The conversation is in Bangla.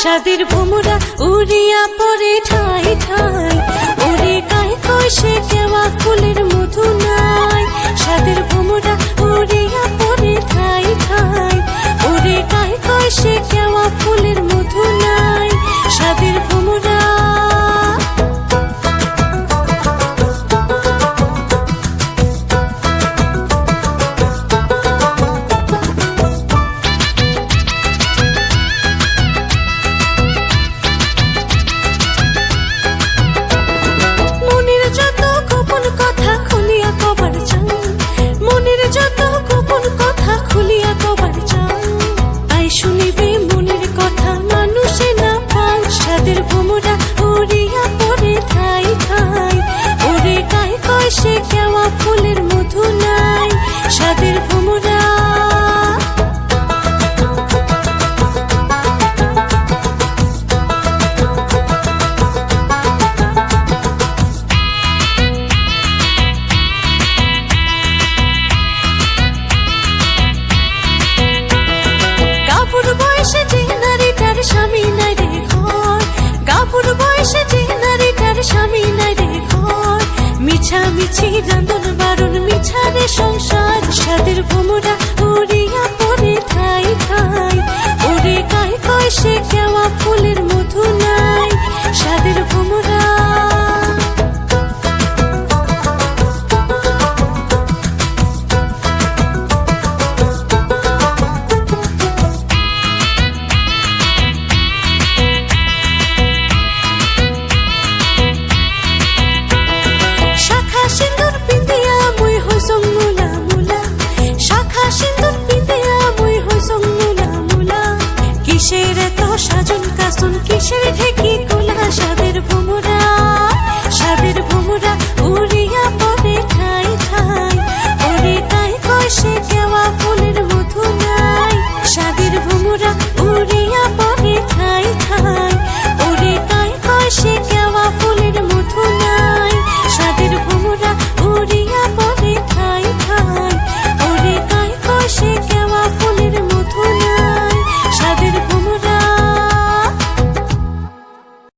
সাদের ভোমরা উড়িয়া পরে ঠাই ঠাই, ওরে গায়ে কষে কেওয়া ফুলের মধু নাই। সাদের ভোমরা উড়িয়া পরে ঠাই ঠাই, ওরে গায়ে কষে কেওয়া ফুলের মধু নাই। সাদের ভোমরা ফুলের মধু নাই। সাদের ভোমরা গাভুর বয়সে যে নারীটার স্বামী নাই রে ঘর, গাভুর বয়সে যে নারীটার স্বামী নাই রে ঘর, মিছামিছি রান্ধন বারণ মিছারে সংসার। সাদের ভোমরা